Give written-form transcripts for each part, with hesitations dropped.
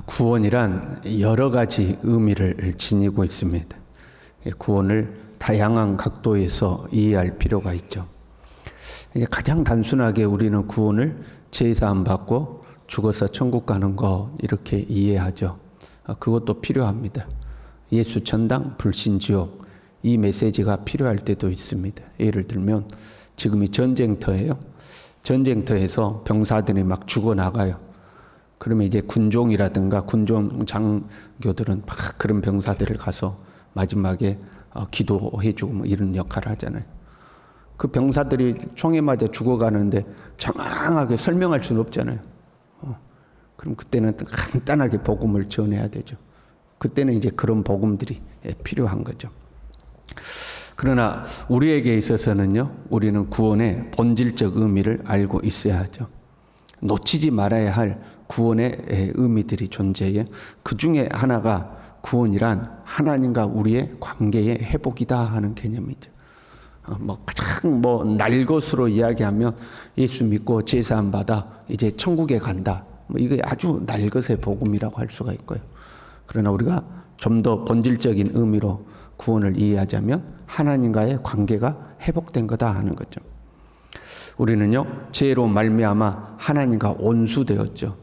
구원이란 여러 가지 의미를 지니고 있습니다. 구원을 다양한 각도에서 이해할 필요가 있죠. 가장 단순하게 우리는 구원을 죄사함 받고 죽어서 천국 가는 거 이렇게 이해하죠. 그것도 필요합니다. 예수 천당, 불신 지옥 이 메시지가 필요할 때도 있습니다. 예를 들면 지금이 전쟁터예요. 전쟁터에서 병사들이 막 죽어나가요. 그러면 이제 군종이라든가 군종 장교들은 막 그런 병사들을 가서 마지막에 기도해주고 뭐 이런 역할을 하잖아요. 그 병사들이 총에 맞아 죽어가는데 장황하게 설명할 수는 없잖아요. 그럼 그때는 간단하게 복음을 전해야 되죠. 그때는 이제 그런 복음들이 필요한 거죠. 그러나 우리에게 있어서는요, 우리는 구원의 본질적 의미를 알고 있어야 하죠. 놓치지 말아야 할 구원의 의미들이 존재해요. 그 중에 하나가 구원이란 하나님과 우리의 관계의 회복이다 하는 개념이죠. 가장 날 것으로 이야기하면 예수 믿고 제사함 받아 이제 천국에 간다. 이게 아주 날 것의 복음이라고 할 수가 있고요. 그러나 우리가 좀 더 본질적인 의미로 구원을 이해하자면 하나님과의 관계가 회복된 거다 하는 거죠. 우리는요, 죄로 말미암아 하나님과 온수되었죠.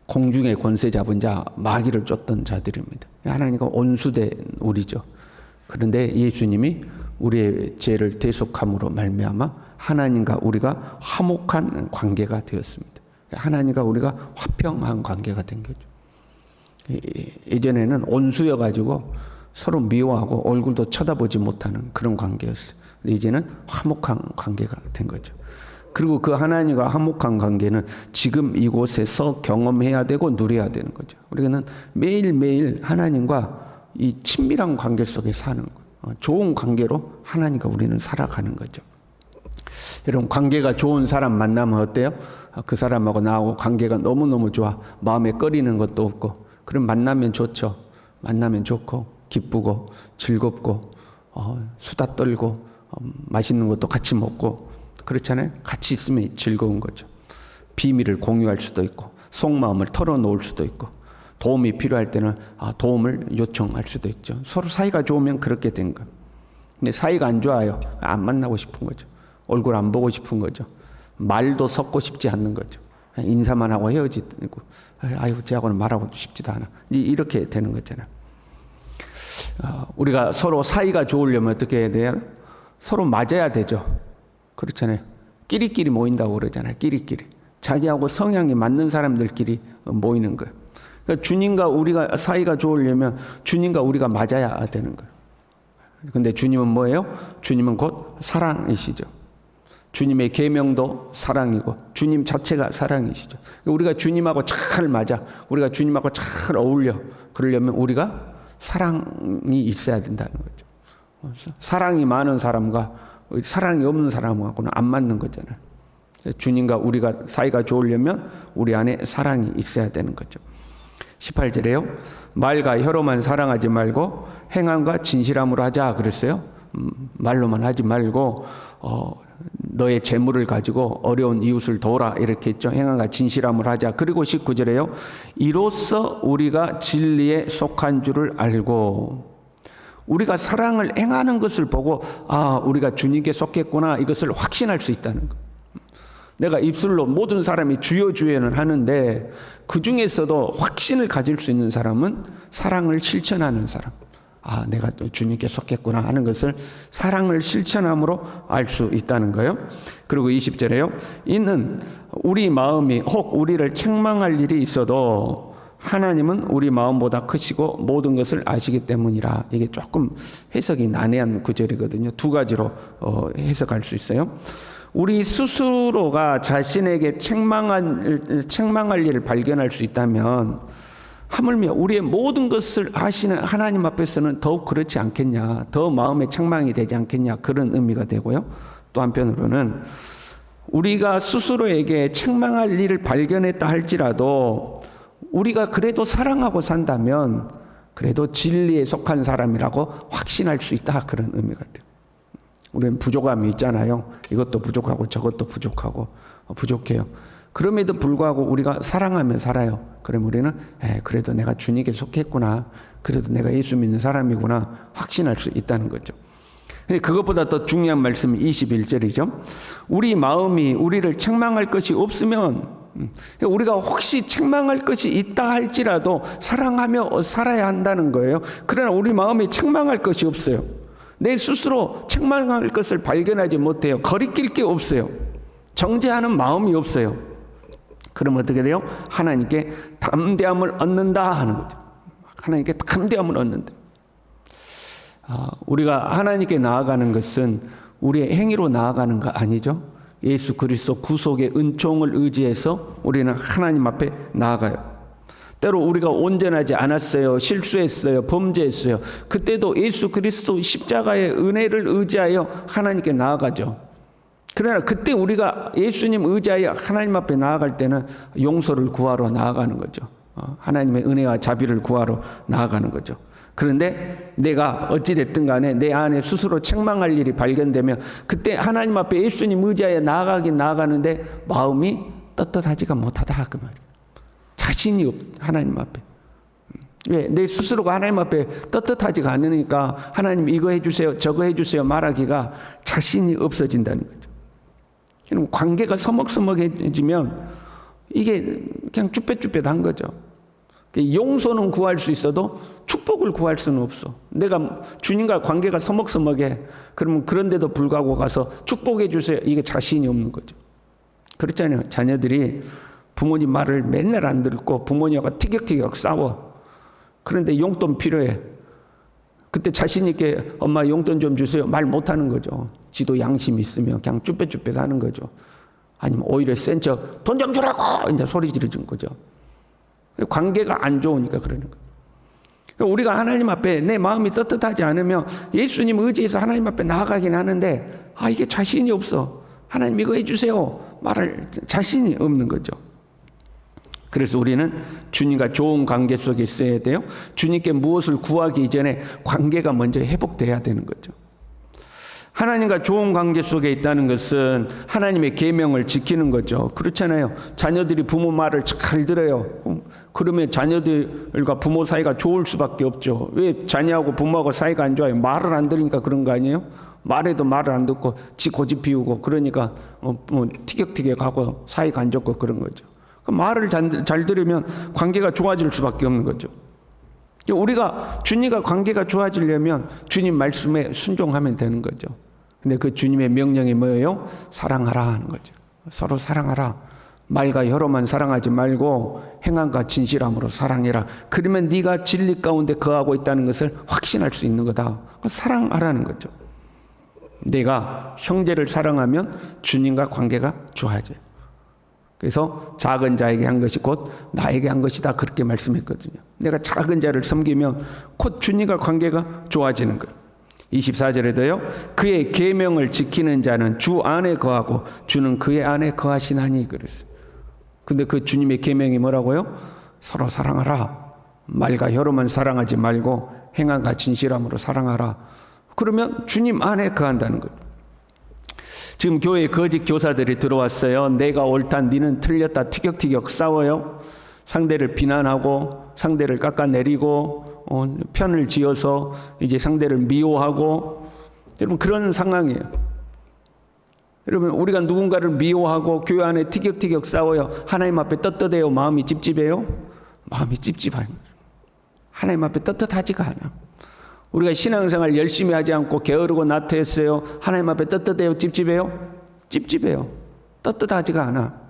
공중의 권세 잡은 자, 마귀를 쫓던 자들입니다. 하나님과 온수된 우리죠. 그런데 예수님이 우리의 죄를 대속함으로 말미암아 하나님과 우리가 화목한 관계가 되었습니다. 하나님과 우리가 화평한 관계가 된 거죠. 예전에는 온수여가지고 서로 미워하고 얼굴도 쳐다보지 못하는 그런 관계였어요. 이제는 화목한 관계가 된 거죠. 그리고 그 하나님과 화목한 관계는 지금 이곳에서 경험해야 되고 누려야 되는 거죠. 우리는 매일매일 하나님과 이 친밀한 관계 속에 사는 거예요. 좋은 관계로 하나님과 우리는 살아가는 거죠. 여러분, 관계가 좋은 사람 만나면 어때요? 그 사람하고 나하고 관계가 너무너무 좋아. 마음에 꺼리는 것도 없고. 그럼 만나면 좋죠. 만나면 좋고 기쁘고 즐겁고 수다 떨고 맛있는 것도 같이 먹고 그렇잖아요. 같이 있으면 즐거운 거죠. 비밀을 공유할 수도 있고 속마음을 털어놓을 수도 있고 도움이 필요할 때는 도움을 요청할 수도 있죠. 서로 사이가 좋으면 그렇게 된 거예요. 근데 사이가 안 좋아요. 안 만나고 싶은 거죠. 얼굴 안 보고 싶은 거죠. 말도 섞고 싶지 않는 거죠. 인사만 하고 헤어지고 아이고 쟤하고는 말하고 싶지도 않아. 이렇게 되는 거잖아요. 우리가 서로 사이가 좋으려면 어떻게 해야 돼요? 서로 맞아야 되죠. 그렇잖아요. 끼리끼리 모인다고 그러잖아요. 끼리끼리. 자기하고 성향이 맞는 사람들끼리 모이는 거예요. 그러니까 주님과 우리가 사이가 좋으려면 주님과 우리가 맞아야 되는 거예요. 근데 주님은 뭐예요? 주님은 곧 사랑이시죠. 주님의 계명도 사랑이고 주님 자체가 사랑이시죠. 우리가 주님하고 잘 맞아. 우리가 주님하고 잘 어울려. 그러려면 우리가 사랑이 있어야 된다는 거죠. 사랑이 많은 사람과 사랑이 없는 사람하고는 안 맞는 거잖아요. 주님과 우리가 사이가 좋으려면 우리 안에 사랑이 있어야 되는 거죠. 18절에요. 말과 혀로만 사랑하지 말고 행함과 진실함으로 하자 그랬어요. 말로만 하지 말고 너의 재물을 가지고 어려운 이웃을 도우라 이렇게 했죠. 행함과 진실함으로 하자. 그리고 19절에요. 이로써 우리가 진리에 속한 줄을 알고 우리가 사랑을 행하는 것을 보고 우리가 주님께 속했구나 이것을 확신할 수 있다는 거. 내가 입술로 모든 사람이 주여 주여는 하는데 그 중에서도 확신을 가질 수 있는 사람은 사랑을 실천하는 사람. 내가 또 주님께 속했구나 하는 것을 사랑을 실천함으로 알 수 있다는 거예요. 그리고 20절에요. 이는 우리 마음이 혹 우리를 책망할 일이 있어도 하나님은 우리 마음보다 크시고 모든 것을 아시기 때문이라. 이게 조금 해석이 난해한 구절이거든요. 두 가지로 해석할 수 있어요. 우리 스스로가 자신에게 책망할 일을 발견할 수 있다면 하물며 우리의 모든 것을 아시는 하나님 앞에서는 더욱 그렇지 않겠냐. 더 마음에 책망이 되지 않겠냐. 그런 의미가 되고요. 또 한편으로는 우리가 스스로에게 책망할 일을 발견했다 할지라도 우리가 그래도 사랑하고 산다면 그래도 진리에 속한 사람이라고 확신할 수 있다. 그런 의미가 돼요. 우리는 부족함이 있잖아요. 이것도 부족하고 저것도 부족하고 부족해요. 그럼에도 불구하고 우리가 사랑하며 살아요. 그럼 우리는 그래도 내가 주님께 속했구나. 그래도 내가 예수 믿는 사람이구나. 확신할 수 있다는 거죠. 그것보다 더 중요한 말씀이 21절이죠. 우리 마음이 우리를 책망할 것이 없으면, 우리가 혹시 책망할 것이 있다 할지라도 사랑하며 살아야 한다는 거예요. 그러나 우리 마음이 책망할 것이 없어요. 내 스스로 책망할 것을 발견하지 못해요. 거리낄 게 없어요. 정죄하는 마음이 없어요. 그럼 어떻게 돼요? 하나님께 담대함을 얻는다 하는 거죠. 하나님께 담대함을 얻는다. 우리가 하나님께 나아가는 것은 우리의 행위로 나아가는 거 아니죠. 예수 그리스도 구속의 은총을 의지해서 우리는 하나님 앞에 나아가요. 때로 우리가 온전하지 않았어요. 실수했어요. 범죄했어요. 그때도 예수 그리스도 십자가의 은혜를 의지하여 하나님께 나아가죠. 그러나 그때 우리가 예수님 의지하여 하나님 앞에 나아갈 때는 용서를 구하러 나아가는 거죠. 하나님의 은혜와 자비를 구하러 나아가는 거죠. 그런데 내가 어찌됐든 간에 내 안에 스스로 책망할 일이 발견되면 그때 하나님 앞에 예수님 의지하여 나아가긴 나아가는데 마음이 떳떳하지가 못하다 그 말이에요. 자신이 없, 하나님 앞에. 왜? 내 스스로가 하나님 앞에 떳떳하지가 않으니까 하나님 이거 해주세요, 저거 해주세요 말하기가 자신이 없어진다는 거죠. 그럼 관계가 서먹서먹해지면 이게 그냥 쭈뼛쭈뼛한 거죠. 용서는 구할 수 있어도 축복을 구할 수는 없어. 내가 주님과 관계가 서먹서먹해. 그러면 그런데도 불구하고 가서 축복해 주세요. 이게 자신이 없는 거죠. 그렇잖아요. 자녀들이 부모님 말을 맨날 안 듣고 부모님하고 티격태격 싸워. 그런데 용돈 필요해. 그때 자신 있게 엄마 용돈 좀 주세요. 말 못하는 거죠. 지도 양심이 있으면 그냥 쭈뼛쭈뼛 하는 거죠. 아니면 오히려 센 척 돈 좀 주라고 이제 소리 지르는 거죠. 관계가 안 좋으니까 그러는 거예요. 우리가 하나님 앞에 내 마음이 떳떳하지 않으면 예수님 의지해서 하나님 앞에 나아가긴 하는데 이게 자신이 없어. 하나님 이거 해주세요. 말할 자신이 없는 거죠. 그래서 우리는 주님과 좋은 관계 속에 있어야 돼요. 주님께 무엇을 구하기 이전에 관계가 먼저 회복돼야 되는 거죠. 하나님과 좋은 관계 속에 있다는 것은 하나님의 계명을 지키는 거죠. 그렇잖아요. 자녀들이 부모 말을 잘 들어요. 그러면 자녀들과 부모 사이가 좋을 수밖에 없죠. 왜 자녀하고 부모하고 사이가 안 좋아요? 말을 안 들으니까 그런 거 아니에요? 말해도 말을 안 듣고 지 고집 피우고 그러니까 티격태격하고 사이가 안 좋고 그런 거죠. 말을 잘 들으면 관계가 좋아질 수밖에 없는 거죠. 우리가 주님과 관계가 좋아지려면 주님 말씀에 순종하면 되는 거죠. 근데 그 주님의 명령이 뭐예요? 사랑하라 하는 거죠. 서로 사랑하라. 말과 혀로만 사랑하지 말고 행함과 진실함으로 사랑해라. 그러면 네가 진리 가운데 거하고 있다는 것을 확신할 수 있는 거다. 사랑하라는 거죠. 내가 형제를 사랑하면 주님과 관계가 좋아져요. 그래서 작은 자에게 한 것이 곧 나에게 한 것이다 그렇게 말씀했거든요. 내가 작은 자를 섬기면 곧 주님과 관계가 좋아지는 거예요. 24절에도요. 그의 계명을 지키는 자는 주 안에 거하고 주는 그의 안에 거하시나니 그랬어요. 근데 그 주님의 계명이 뭐라고요? 서로 사랑하라. 말과 혀로만 사랑하지 말고 행함과 진실함으로 사랑하라. 그러면 주님 안에 거한다는 거예요. 지금 교회에 거짓 교사들이 들어왔어요. 내가 옳다, 니는 틀렸다, 티격태격 싸워요. 상대를 비난하고 상대를 깎아내리고 편을 지어서 이제 상대를 미워하고 여러분 그런 상황이에요. 여러분 우리가 누군가를 미워하고 교회 안에 티격태격 싸워요. 하나님 앞에 떳떳해요? 마음이 찝찝해요? 마음이 찝찝해요. 하나님 앞에 떳떳하지가 않아. 우리가 신앙생활 열심히 하지 않고 게으르고 나태했어요. 하나님 앞에 떳떳해요? 찝찝해요? 찝찝해요. 떳떳하지가 않아.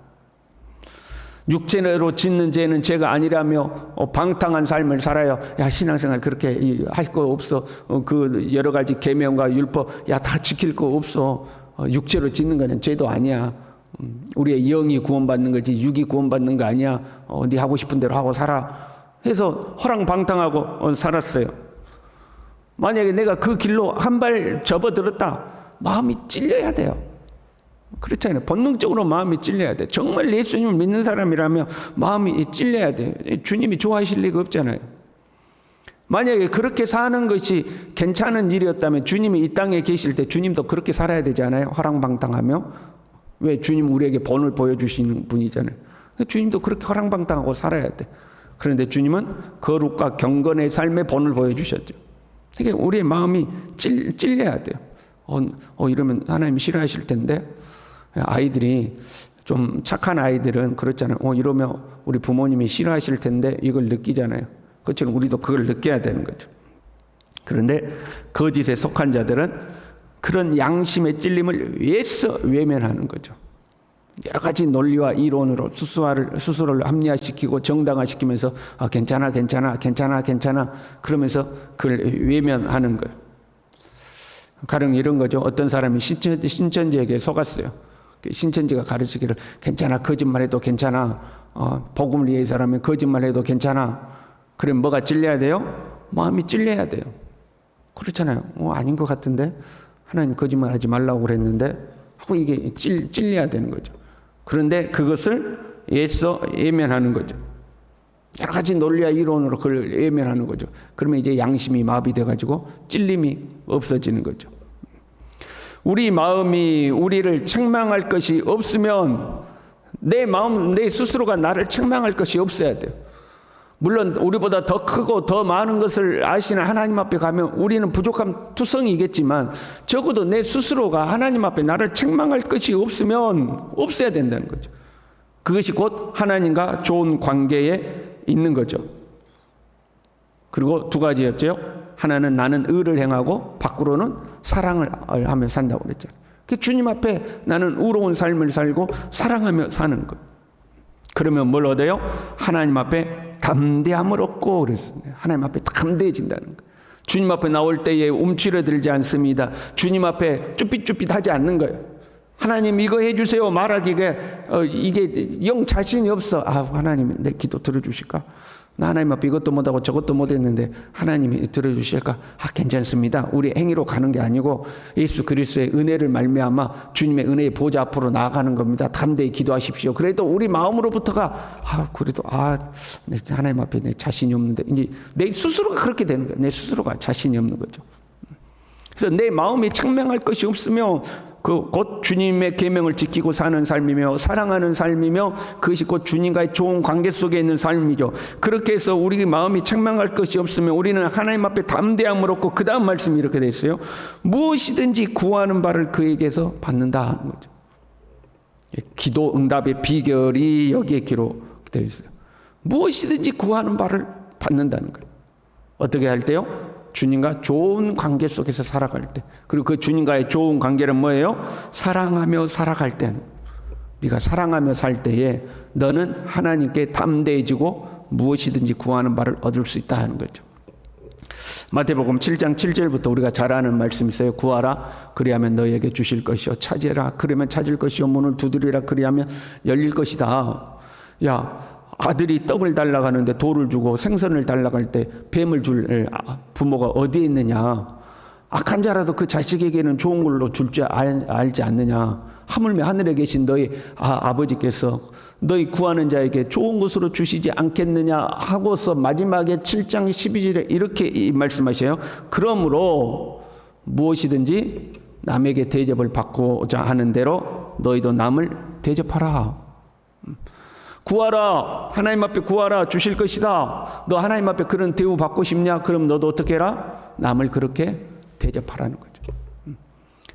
육체로 짓는 죄는 죄가 아니라며 방탕한 삶을 살아요. 야 신앙생활 그렇게 할 거 없어. 그 여러 가지 계명과 율법 야 다 지킬 거 없어. 육체로 짓는 거는 죄도 아니야. 우리의 영이 구원받는 거지 육이 구원받는 거 아니야. 네 하고 싶은 대로 하고 살아. 해서 허랑방탕하고 살았어요. 만약에 내가 그 길로 한 발 접어들었다. 마음이 찔려야 돼요. 그렇잖아요. 본능적으로 마음이 찔려야 돼. 정말 예수님을 믿는 사람이라면 마음이 찔려야 돼. 주님이 좋아하실 리가 없잖아요. 만약에 그렇게 사는 것이 괜찮은 일이었다면 주님이 이 땅에 계실 때 주님도 그렇게 살아야 되지 않아요? 허랑방탕하며 왜? 주님 우리에게 본을 보여주시는 분이잖아요. 주님도 그렇게 허랑방탕하고 살아야 돼. 그런데 주님은 거룩과 경건의 삶의 본을 보여주셨죠. 그러니까 우리의 마음이 찔려야 돼요. 이러면 하나님이 싫어하실 텐데. 아이들이 좀 착한 아이들은 그렇잖아요. 이러면 우리 부모님이 싫어하실 텐데 이걸 느끼잖아요. 그렇지만 우리도 그걸 느껴야 되는 거죠. 그런데 거짓에 속한 자들은 그런 양심의 찔림을 위해서 외면하는 거죠. 여러 가지 논리와 이론으로 스스로를 합리화시키고 정당화시키면서 괜찮아 그러면서 그걸 외면하는 거예요. 가령 이런 거죠. 어떤 사람이 신천지에게 속았어요. 신천지가 가르치기를 괜찮아, 거짓말해도 괜찮아, 복음을 위해서라면 거짓말해도 괜찮아. 그럼 뭐가 찔려야 돼요? 마음이 찔려야 돼요. 그렇잖아요. 아닌 것 같은데 하나님 거짓말하지 말라고 그랬는데 하고 이게 찔려야 되는 거죠. 그런데 그것을 애써 외면하는 거죠. 여러 가지 논리와 이론으로 그걸 외면하는 거죠. 그러면 이제 양심이 마비돼 가지고 찔림이 없어지는 거죠. 우리 마음이 우리를 책망할 것이 없으면 내 마음, 내 스스로가 나를 책망할 것이 없어야 돼요. 물론 우리보다 더 크고 더 많은 것을 아시는 하나님 앞에 가면 우리는 부족한 투성이겠지만 적어도 내 스스로가 하나님 앞에 나를 책망할 것이 없으면 없어야 된다는 거죠. 그것이 곧 하나님과 좋은 관계에 있는 거죠. 그리고 두 가지였죠. 하나는 나는 의를 행하고 밖으로는 사랑을 하며 산다고 그랬잖아요. 주님 앞에 나는 의로운 삶을 살고 사랑하며 사는 것. 그러면 뭘 얻어요? 하나님 앞에 담대함을 얻고 그랬습니다. 하나님 앞에 담대해진다는 거. 주님 앞에 나올 때에 움츠러들지 않습니다. 주님 앞에 쭈삣쭈삣하지 않는 거예요. 하나님 이거 해주세요 말하기가 이게 영 자신이 없어. 하나님 내 기도 들어주실까? 나 하나님 앞에 이것도 못하고 저것도 못했는데 하나님이 들어주실까? 괜찮습니다. 우리 행위로 가는 게 아니고 예수 그리스도의 은혜를 말미암아 주님의 은혜의 보좌 앞으로 나아가는 겁니다. 담대히 기도하십시오. 그래도 우리 마음으로부터가 그래도 하나님 앞에 내 자신이 없는데 이제 내 스스로가 그렇게 되는 거예요. 내 스스로가 자신이 없는 거죠. 그래서 내 마음이 책망할 것이 없으며 곧 주님의 계명을 지키고 사는 삶이며 사랑하는 삶이며 그것이 곧 주님과의 좋은 관계 속에 있는 삶이죠. 그렇게 해서 우리 마음이 책망할 것이 없으면 우리는 하나님 앞에 담대함을 얻고 그 다음 말씀이 이렇게 되어 있어요. 무엇이든지 구하는 바를 그에게서 받는다 하는 거죠. 기도 응답의 비결이 여기에 기록되어 있어요. 무엇이든지 구하는 바를 받는다는 거예요. 어떻게 할 때요? 주님과 좋은 관계 속에서 살아갈 때. 그리고 그 주님과의 좋은 관계는 뭐예요? 사랑하며 살아갈 때. 네가 사랑하며 살 때에 너는 하나님께 담대해지고 무엇이든지 구하는 바를 얻을 수 있다 하는 거죠. 마태복음 7장 7절부터 우리가 잘 아는 말씀이 있어요. 구하라 그리하면 너희에게 주실 것이요 찾으라 그러면 찾을 것이요 문을 두드리라 그리하면 열릴 것이다. 아들이 떡을 달라고 하는데 돌을 주고 생선을 달라고 할 때 뱀을 줄 부모가 어디에 있느냐. 악한 자라도 그 자식에게는 좋은 걸로 줄 줄 알지 않느냐. 하물며 하늘에 계신 너희 아버지께서 너희 구하는 자에게 좋은 것으로 주시지 않겠느냐 하고서 마지막에 7장 12절에 이렇게 말씀하셔요. 그러므로 무엇이든지 남에게 대접을 받고자 하는 대로 너희도 남을 대접하라. 구하라. 하나님 앞에 구하라. 주실 것이다. 너 하나님 앞에 그런 대우 받고 싶냐? 그럼 너도 어떻게 해라? 남을 그렇게 대접하라는 거죠.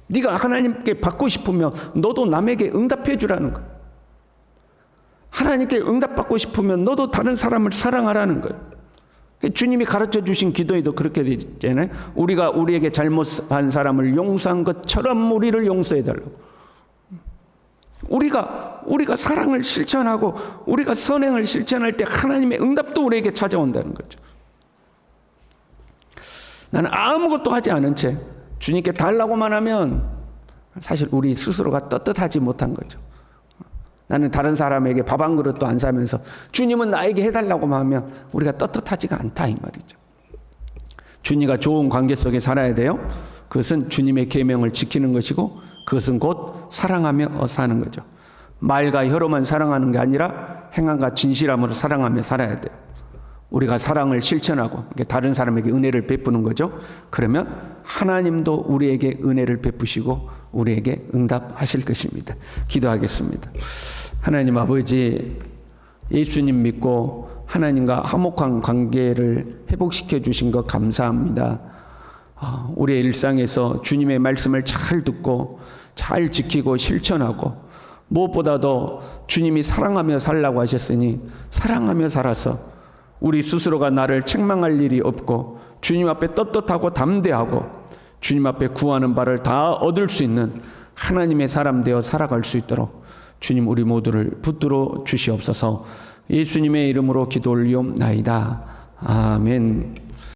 네가 하나님께 받고 싶으면 너도 남에게 응답해 주라는 거예요. 하나님께 응답받고 싶으면 너도 다른 사람을 사랑하라는 거예요. 주님이 가르쳐 주신 기도에도 그렇게 되어 있잖아요. 우리가 우리에게 잘못한 사람을 용서한 것처럼 우리를 용서해 달라고. 우리가 사랑을 실천하고 우리가 선행을 실천할 때 하나님의 응답도 우리에게 찾아온다는 거죠. 나는 아무것도 하지 않은 채 주님께 달라고만 하면 사실 우리 스스로가 떳떳하지 못한 거죠. 나는 다른 사람에게 밥 한 그릇도 안 사면서 주님은 나에게 해달라고만 하면 우리가 떳떳하지가 않다 이 말이죠. 주님과 좋은 관계 속에 살아야 돼요. 그것은 주님의 계명을 지키는 것이고 그것은 곧 사랑하며 사는 거죠. 말과 혀로만 사랑하는 게 아니라 행함과 진실함으로 사랑하며 살아야 돼요. 우리가 사랑을 실천하고 다른 사람에게 은혜를 베푸는 거죠. 그러면 하나님도 우리에게 은혜를 베푸시고 우리에게 응답하실 것입니다. 기도하겠습니다. 하나님 아버지, 예수님 믿고 하나님과 화목한 관계를 회복시켜 주신 것 감사합니다. 우리의 일상에서 주님의 말씀을 잘 듣고 잘 지키고 실천하고, 무엇보다도 주님이 사랑하며 살라고 하셨으니 사랑하며 살아서 우리 스스로가 나를 책망할 일이 없고 주님 앞에 떳떳하고 담대하고 주님 앞에 구하는 바를 다 얻을 수 있는 하나님의 사람 되어 살아갈 수 있도록 주님 우리 모두를 붙들어 주시옵소서. 예수님의 이름으로 기도 올리옵나이다. 아멘.